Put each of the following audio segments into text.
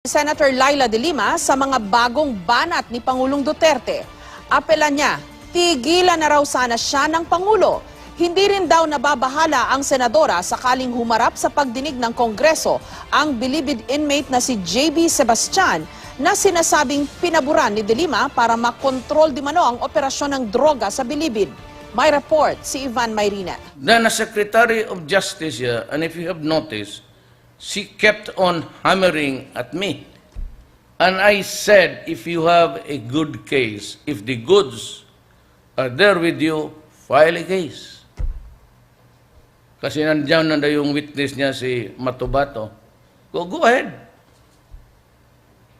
Senator Leila de Lima sa mga bagong banat ni Pangulong Duterte. Apela niya, tigilan na raw sana siya ng Pangulo. Hindi rin daw nababahala ang senadora sakaling humarap sa pagdinig ng Kongreso ang bilibid inmate na si JB Sebastian na sinasabing pinaburan ni de Lima para makontrol di mano ang operasyon ng droga sa bilibid. May report si Ivan Mayrina. Then a Secretary of Justice here, and if you have noticed, she kept on hammering at me. And I said, if you have a good case, if the goods are there with you, file a case. Kasi nandiyan na yung witness niya si Matubato. Go ahead.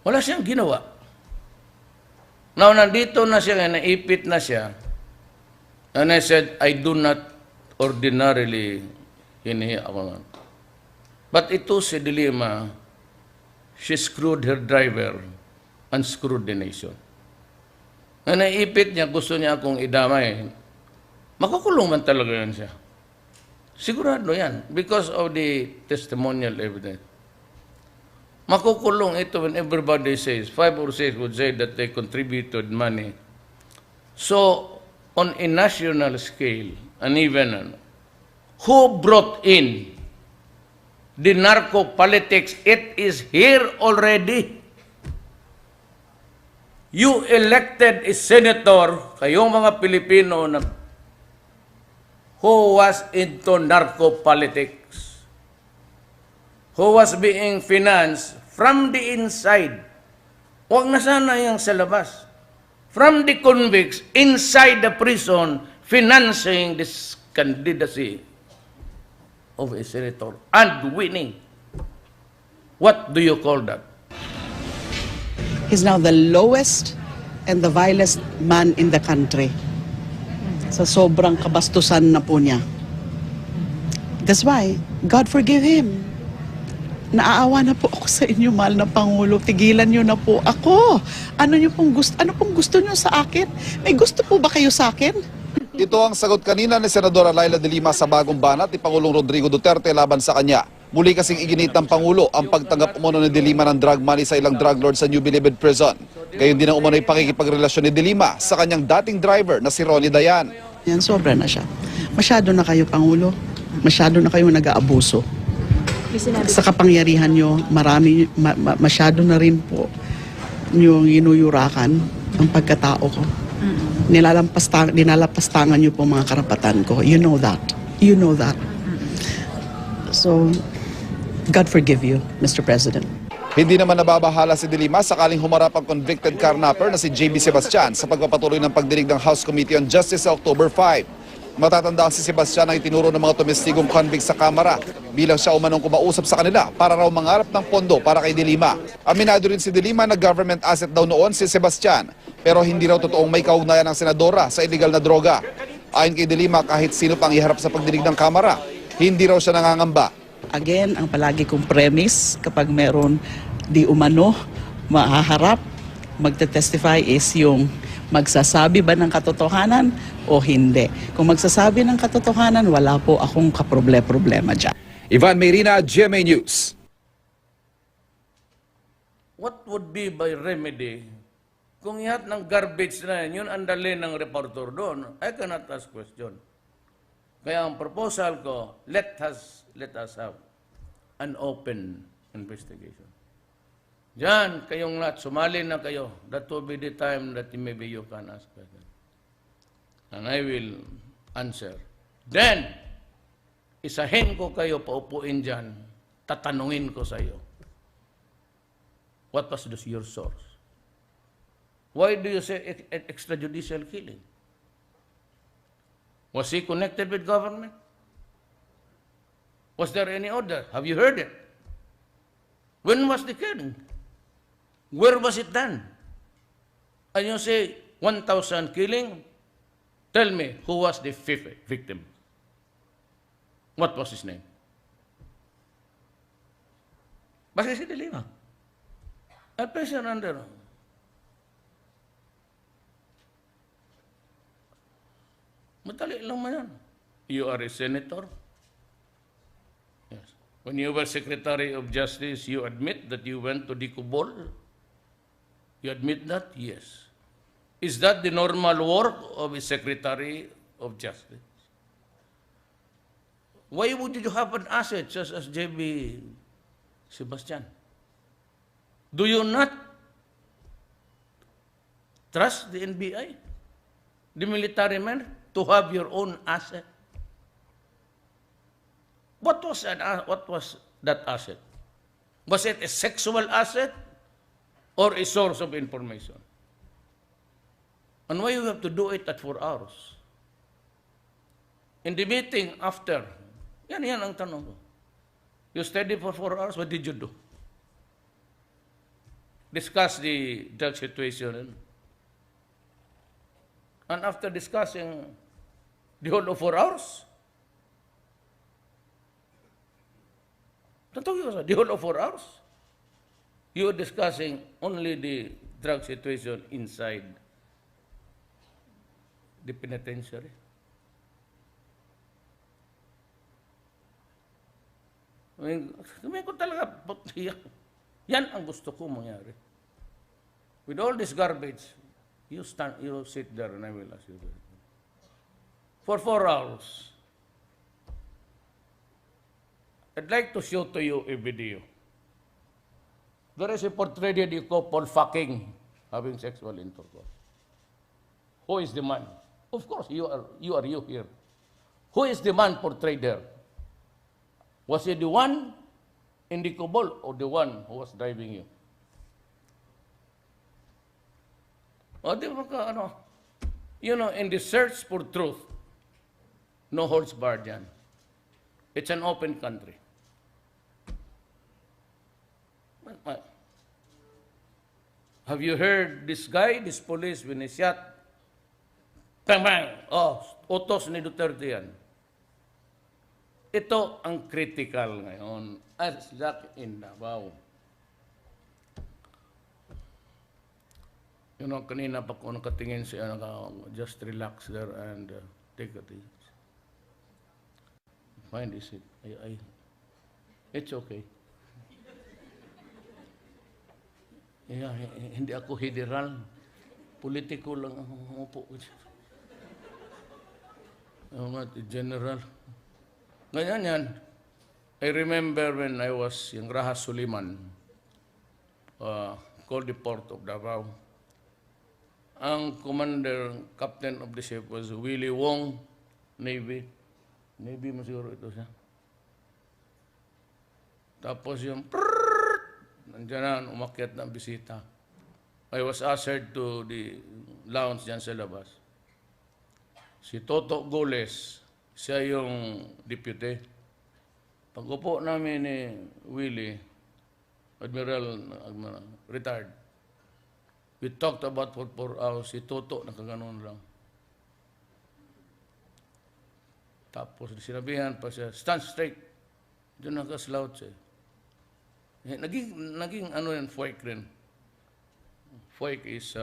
Wala siyang ginawa. Now, nandito na siya, naipit na siya. And I said, I do not ordinarily hinihi ako. But ito si de Lima, she screwed her driver and screwed the nation. Na naipit niya, gusto niya akong idamay. Makukulong man talaga yan siya. Sigurado yan, because of the testimonial evidence. Makukulong ito when everybody says, 5 or 6 would say that they contributed money. So, on a national scale, and even who brought in the narco politics, it is here already. You elected a senator, kayong mga Pilipino na who was into narco politics, who was being financed from the inside. Huwag na sana yung sa labas. From the convicts inside the prison, financing this candidacy of a senator and winning. What do you call that? He's now the lowest and the vilest man in the country. Sa sobrang kabastusan na po niya. That's why, God forgive him. Naaawa na po ako sa inyo, mahal na Pangulo. Tigilan niyo na po ako. Ano pong gusto niyo sa akin? May gusto po ba kayo sa akin? Ito ang sagot kanina ni Senadora Leila de Lima sa bagong banat ni Pangulong Rodrigo Duterte laban sa kanya. Muli kasing iginit ng Pangulo ang pagtanggap umano ni de Lima ng drug money sa ilang drug lords sa New Bilibid Prison. Gayon din ang umano'y pakikipagrelasyon ni de Lima sa kanyang dating driver na si Ronnie Dayan. Yan, sobra na siya. Masyado na kayo, Pangulo. Masyado na kayo nag-aabuso. Sa kapangyarihan nyo, masyado na rin po yung inuyurakan ang pagkatao ko. Dinalapastangan nyo po mga karapatan ko. You know that. You know that. So, God forgive you, Mr. President. Hindi naman nababahala si de Lima sakaling humarap ang convicted carnapper na si JB Sebastian sa pagpapatuloy ng pagdinig ng House Committee on Justice sa October 5. Matatandaan si Sebastian ang itinuro ng mga tumestigong convict sa Kamara bilang siya umanong kumausap sa kanila para raw mangarap ng pondo para kay de Lima. Aminado rin si de Lima na government asset daw noon si Sebastian, pero hindi raw totoong may kaugnayan ng senadora sa illegal na droga. Ayon kay de Lima, kahit sino pang iharap sa pagdinig ng Kamara, hindi raw siya nangangamba. Again, ang palagi kong premise kapag meron di umano mahaharap, magte-testify is yung magsasabi ba ng katotohanan o hindi. Kung magsasabi ng katotohanan, wala po akong kaproblema dyan. Ivan Mayrina, GMA News. What would be by remedy kung ihat ng garbage na yun ang dali ng reporter doon? I cannot ask question. Kaya ang proposal ko, let us have an open investigation. Diyan, kayong lahat, sumali na kayo. That will be the time that maybe you can ask question. And I will answer. Then, isahin ko kayo, paupuin dyan, tatanungin ko sa iyo. What was your source? Why do you say extrajudicial killing? Was he connected with government? Was there any order? Have you heard it? When was the killing? Where was it done? And you say 1,000 killing? Tell me, who was the fifth victim? What was his name? Basta si de Lima. At pressure under. Madali lang man yan. You are a senator. Yes. When you were Secretary of Justice, you admit that you went to Dicobol? You admit that? Yes. Is that the normal work of a Secretary of Justice? Why would you have an asset such as JB Sebastian? Do you not trust the NBI, the military men, to have your own asset? What was that asset? Was it a sexual asset or a source of information? And why you have to do it at 4 hours? In the meeting after, yan ang tanong ko. You studied for 4 hours, what did you do? Discuss the drug situation. And after discussing the whole of 4 hours, the whole of 4 hours, you were discussing only the drug situation inside the penitentiary. I mean, ko talaga, yan ang gusto ko mangyari. With all this garbage, you sit there and I will ask you. For 4 hours, I'd like to show to you a video. There is a portrayed couple fucking, having sexual intercourse. Who is the man? Of course, you are here. Who is the man portrayed there? Was he the one in the couple or the one who was driving you? O, di ba ka, ano? You know, in the search for truth, no holds barred yan. It's an open country. Have you heard this guy, this police, when he shot? Bang, bang! Oh, utos ni Duterte yan. Ito ang critical ngayon. As that in Davao. You know, kanina pa ko nakatingin siya, just relax there and take it easy. Find is it? It's okay. Yeah, hindi ako federal. Politiko lang ang umupo. General. Ganyan yan. I remember when I was in Raha Suliman, called the Port of Davao. Ang commander, captain of the ship was Willie Wong, Navy. Navy mo siguro ito siya. Tapos yung nandiyan na, umakyat na bisita. I was ushered to the lounge dyan sa labas. Si Toto Goles, siya yung deputy. Pag-upo namin ni Willie, Admiral, retired, we talked about for 4 hours. Si Toto, nakaganon lang. Tapos sinabihan pa siya, stand straight. Doon nakaslout siya. Naging ano yan, FOIC rin. FOIC is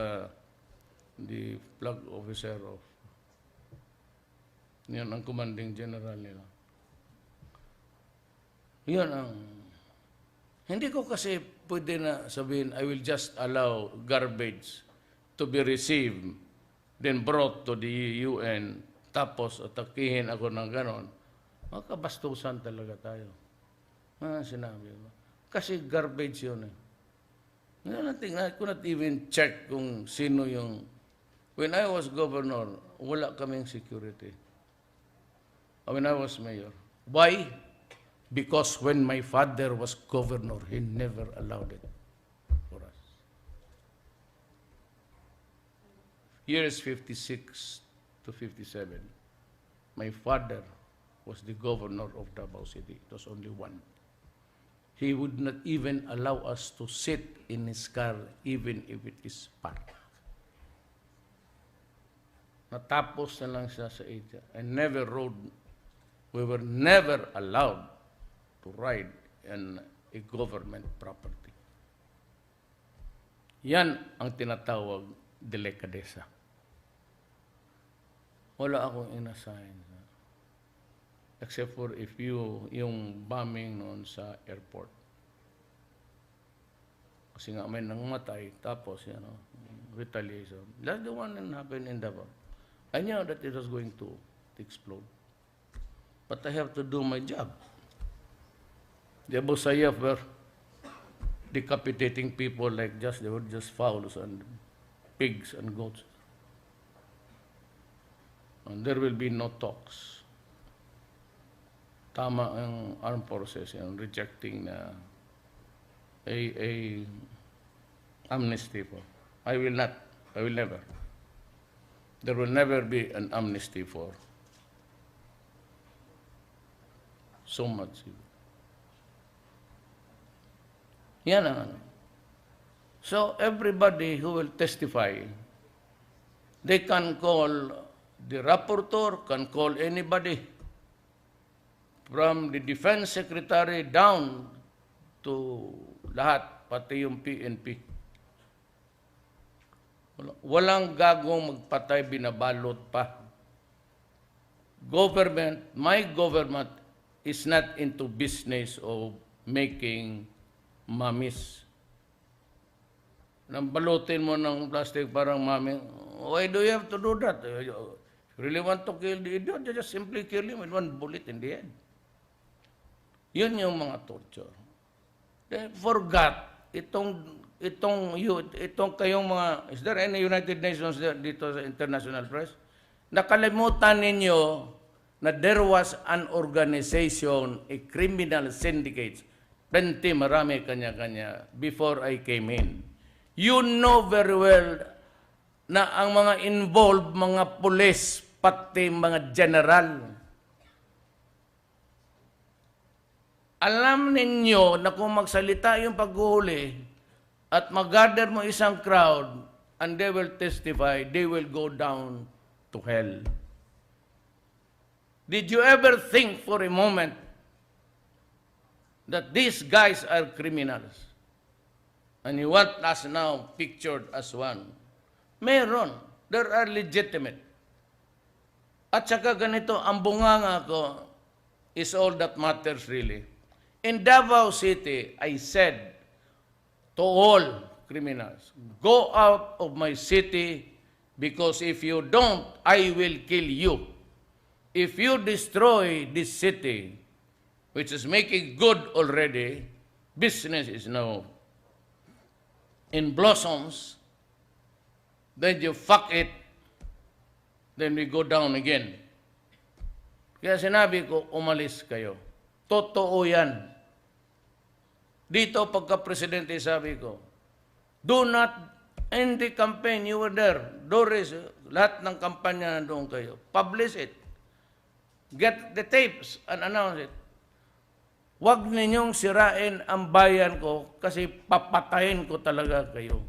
the flag officer of, yan ang commanding general nila. Yan ang, hindi ko kasi pwede na sabihin, I will just allow garbage to be received, then brought to the UN, tapos atakihin ako ng ganon. Makabastusan talaga tayo. Sinabi mo. Kasi garbage yun eh. I could not even check kung sino yung... When I was governor, wala kaming security. When I was mayor. Why? Because when my father was governor, he never allowed it for us. Years 56 to 57, my father was the governor of Davao City. It was only one. He would not even allow us to sit in his car, even if it is parked. Natapos na lang siya sa Asia. I never rode. We were never allowed to ride in a government property. Yan ang tinatawag delikadesa. Wala akong inassign. Except for yung bombing noon sa airport. Kasi nga may nangamatay, tapos, retaliation. That's the one that happened in Davao. I knew that it was going to explode. But I have to do my job. The Abu Sayyaf were decapitating people like they were just fowls and pigs and goats. And there will be no talks. Tama ang armed forces rejecting a amnesty for. I will never. There will never be an amnesty for so much. Yan ang So everybody who will testify, they can call the rapporteur, can call anybody from the defense secretary down to lahat, pati yung PNP. Walang gagong magpatay, binabalot pa. My government is not into business of making mummies. Nang balutin mo ng plastic parang mummy, why do you have to do that? If you really want to kill the idiot, you just simply kill him with one bullet in the head. Yun yung mga torture. They forgot itong kayong mga, is there any United Nations dito sa international press? Nakalimutan ninyo na there was an organization, a criminal syndicate, marami kanya-kanya, before I came in. You know very well na ang mga involved, mga pulis, pati mga general, alam ninyo na kung magsalita yung paghuhuli at mag-gather mo isang crowd and they will testify, they will go down to hell. Did you ever think for a moment that these guys are criminals? And you want us now pictured as one? Meron. There are legitimate. At saka ganito, ang bunganga ko is all that matters really. In Davao City, I said to all criminals, go out of my city because if you don't, I will kill you. If you destroy this city, which is making good already, business is now in blossoms, then you fuck it, then we go down again. Kaya sinabi ko, umalis kayo. Totoo yan. Dito, pagka-presidente, sabi ko, do not, in the campaign, you were there, Doris, lahat ng kampanya nandoon kayo, publish it. Get the tapes and announce it. Huwag ninyong sirain ang bayan ko kasi papatayin ko talaga kayo.